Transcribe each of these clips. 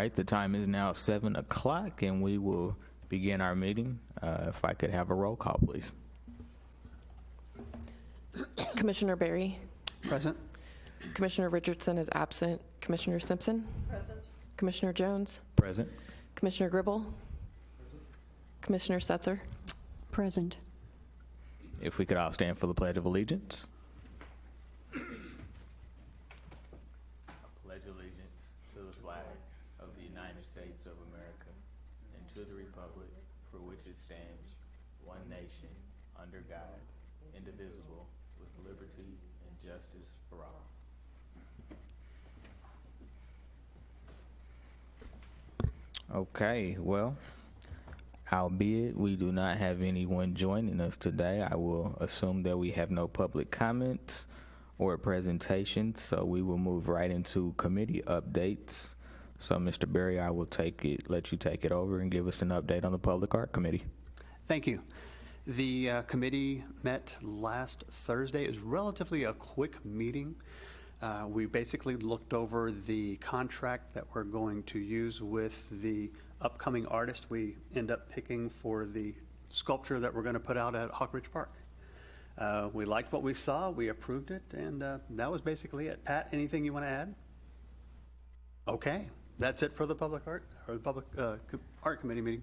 right, the time is now 7 o'clock and we will begin our meeting. If I could have a roll call, please. Commissioner Berry. Present. Commissioner Richardson is absent. Commissioner Simpson. Present. Commissioner Jones. Present. Commissioner Gribble. Commissioner Setzer. Present. If we could all stand for the Pledge of Allegiance. Pledge allegiance to the flag of the United States of America and to the republic for which it stands, one nation, under God, indivisible, with liberty and justice for all. Okay, well, albeit we do not have anyone joining us today, I will assume that we have no public comments or presentations, so we will move right into committee updates. So, Mr. Berry, I will let you take it over and give us an update on the Public Art Committee. Thank you. The committee met last Thursday. It was relatively a quick meeting. We basically looked over the contract that we're going to use with the upcoming artist we end up picking for the sculpture that we're going to put out at Hawk Ridge Park. We liked what we saw, we approved it, and that was basically it. Pat, anything you want to add? Okay, that's it for the Public Art Committee meeting.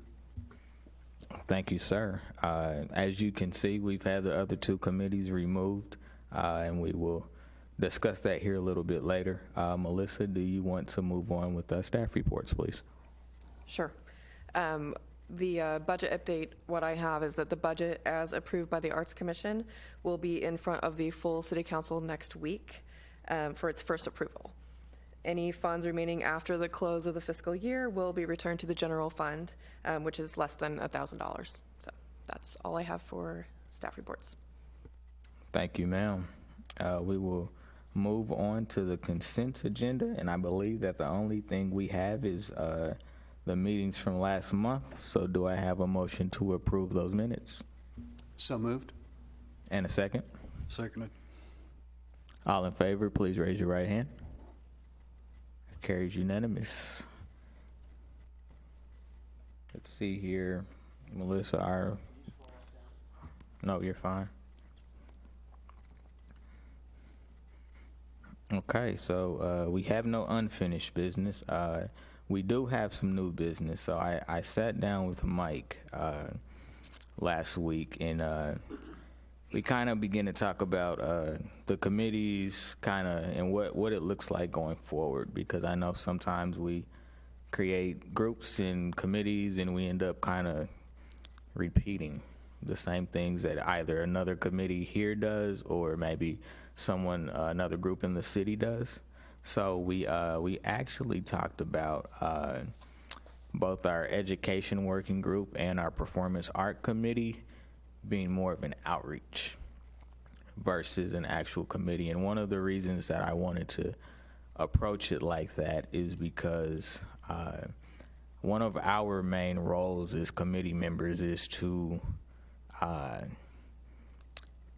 Thank you, sir. As you can see, we've had the other two committees removed, and we will discuss that here a little bit later. Melissa, do you want to move on with the staff reports, please? Sure. The budget update, what I have is that the budget as approved by the Arts Commission will be in front of the full City Council next week for its first approval. Any funds remaining after the close of the fiscal year will be returned to the general fund, which is less than $1,000. So that's all I have for staff reports. Thank you, ma'am. We will move on to the consent agenda, and I believe that the only thing we have is the meetings from last month. So do I have a motion to approve those minutes? So moved. And a second? Seconded. All in favor, please raise your right hand. Carries unanimous. Let's see here. Melissa, no, you're fine. Okay, so we have no unfinished business. We do have some new business. So I sat down with Mike last week, and we kind of began to talk about the committees and what it looks like going forward, because I know sometimes we create groups and committees and we end up kind of repeating the same things that either another committee here does or maybe another group in the city does. So we actually talked about both our education working group and our performance art committee being more of an outreach versus an actual committee. And one of the reasons that I wanted to approach it like that is because one of our main roles as committee members is to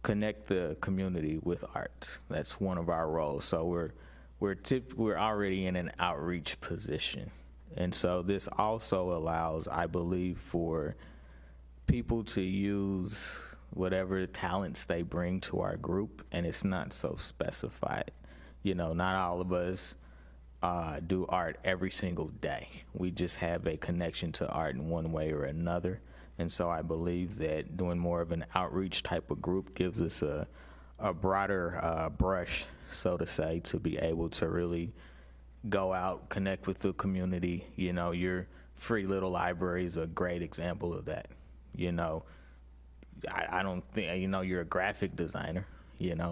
connect the community with art. That's one of our roles. So we're already in an outreach position. And so this also allows, I believe, for people to use whatever talents they bring to our group, and it's not so specified. Not all of us do art every single day. We just have a connection to art in one way or another. And so I believe that doing more of an outreach type of group gives us a broader brush, so to say, to be able to really go out, connect with the community. Your free little library is a great example of that. I don't think, you're a graphic designer,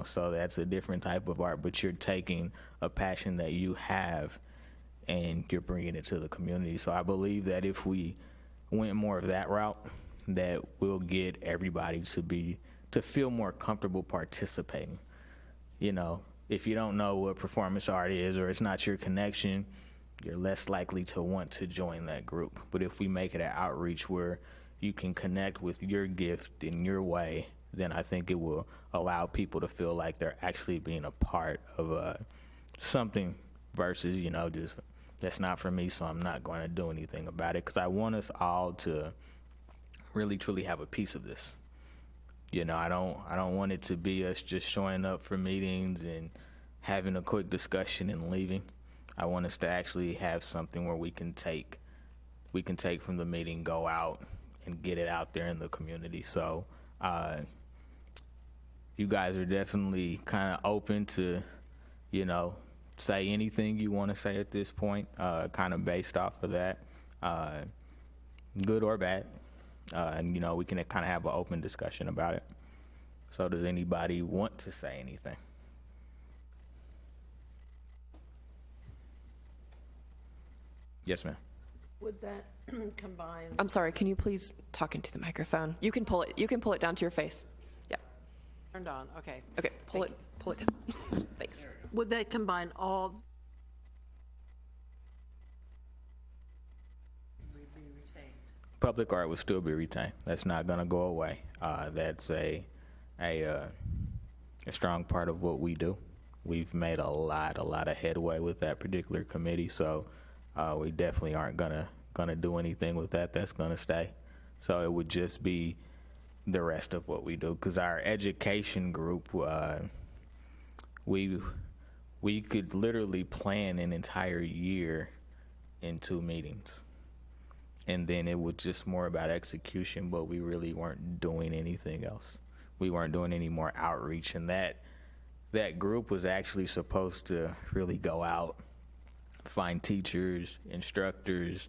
so that's a different type of art, but you're taking a passion that you have and you're bringing it to the community. So I believe that if we went more of that route, that we'll get everybody to feel more comfortable participating. If you don't know what performance art is, or it's not your connection, you're less likely to want to join that group. But if we make it an outreach where you can connect with your gift in your way, then I think it will allow people to feel like they're actually being a part of something versus, just That's not for me, so I'm not going to do anything about it because I want us all to really truly have a piece of this. You know, I don't want it to be us just showing up for meetings and having a quick discussion and leaving. I want us to actually have something where we can take from the meeting, go out and get it out there in the community. So you guys are definitely kind of open to, you know, say anything you want to say at this point, kind of based off of that, good or bad. And, you know, we can kind of have an open discussion about it. So does anybody want to say anything? Yes, ma'am. Would that combine, I'm sorry, can you please talk into the microphone? You can pull it down to your face. Yeah, turned on, okay. okay, pull it down. Thanks. Would that combine all? Be retained. Public art will still be retained. That's not going to go away. That's a strong part of what we do. We've made a lot of headway with that particular committee, so we definitely aren't gonna do anything with that. That's gonna stay. So it would just be the rest of what we do. Because our education group, we could literally plan an entire year in 2 meetings, and then it was just more about execution. But we really weren't doing anything else. We weren't doing any more outreach, and that group was actually supposed to really go out, find teachers, instructors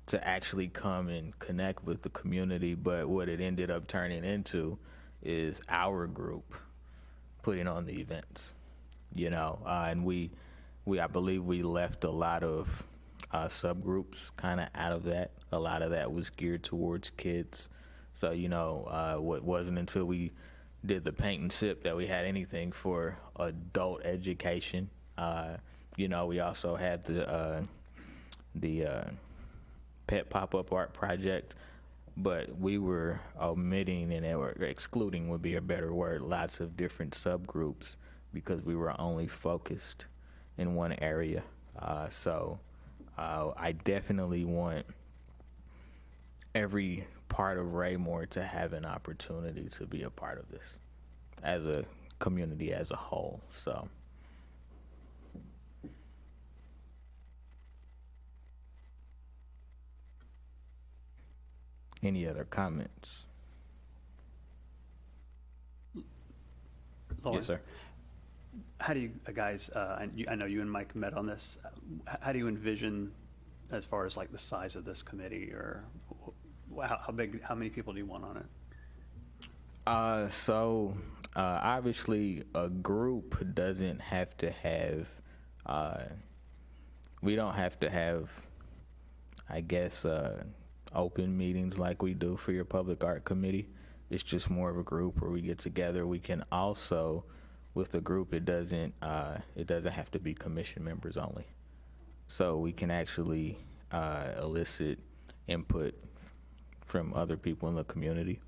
to actually come and connect with the community. But what it ended up turning into is our group putting on the events, you know, and I believe we left a lot of subgroups kind of out of that. A lot of that was geared towards kids. So, you know, what wasn't until we did the paint and sip that we had anything for adult education. You know, we also had the pet pop-up art project, but we were omitting, or excluding would be a better word, lots of different subgroups because we were only focused in one area. So I definitely want every part of Raymore to have an opportunity to be a part of this as a community as a whole. So. Any other comments? Lauren, Yes, sir. how do you guys, I know you and Mike met on this, how do you envision as far as like the size of this committee, or how big, how many people do you want on it? Obviously a group doesn't have to have, we don't have to have, I guess, open meetings like we do for your public art committee. It's just more of a group where we get together. We can also, with the group, it doesn't have to be commission members only. So we can actually elicit input from other people in the community.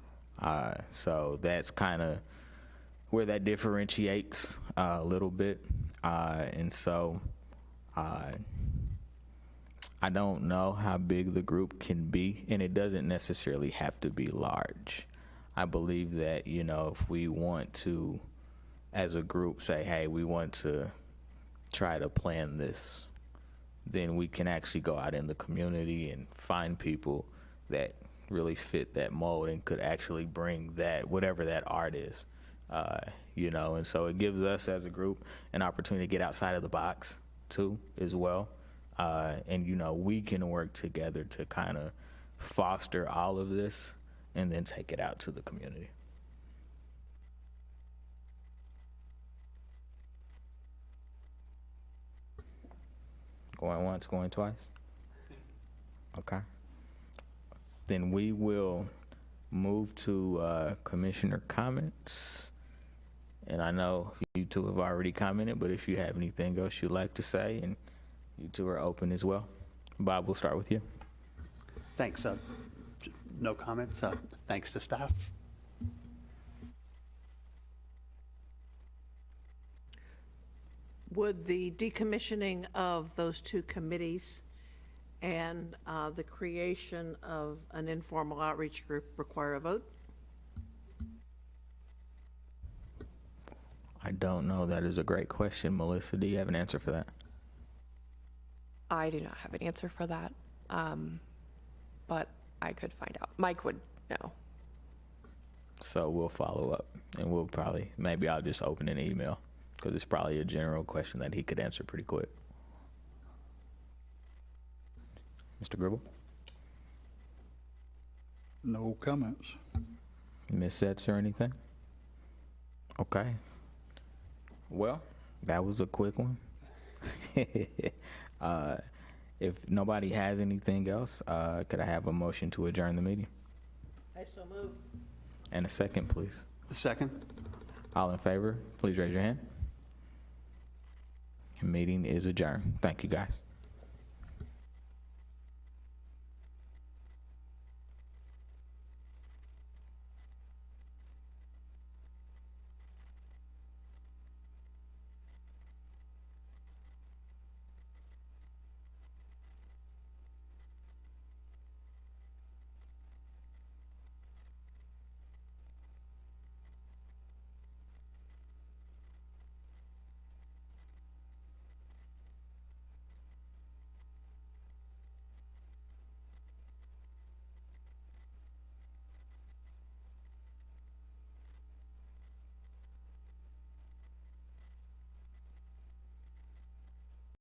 So that's kind of where that differentiates a little bit. And so I don't know how big the group can be, and it doesn't necessarily have to be large. I believe that, you know, if we want to, as a group, say, hey, we want to try to plan this, then we can actually go out in the community and find people that really fit that mold and could actually bring that, whatever that art is, you know. And so it gives us as a group an opportunity to get outside of the box too, as well. And, you know, we can work together to kind of foster all of this and then take it out to the community. Going once, going twice? Okay. Then we will move to commissioner comments. And I know you two have already commented, but if you have anything else you'd like to say, and you two are open as well. Bob, we'll start with you. Thanks. No comments. Thanks to staff. Would the decommissioning of those two committees and the creation of an informal outreach group require a vote? I don't know. That is a great question. Melissa, do you have an answer for that? I do not have an answer for that, but I could find out. Mike would know. So we'll follow up, and we'll probably, maybe I'll just open an email, because it's probably a general question that he could answer pretty quick. Mr. Gribble? No comments. Ms. Setzer, anything? Okay. Well, that was a quick one. If nobody has anything else, could I have a motion to adjourn the meeting? I so move. And a second, please. Second? All in favor, please raise your hand. Meeting is adjourned. Thank you, guys.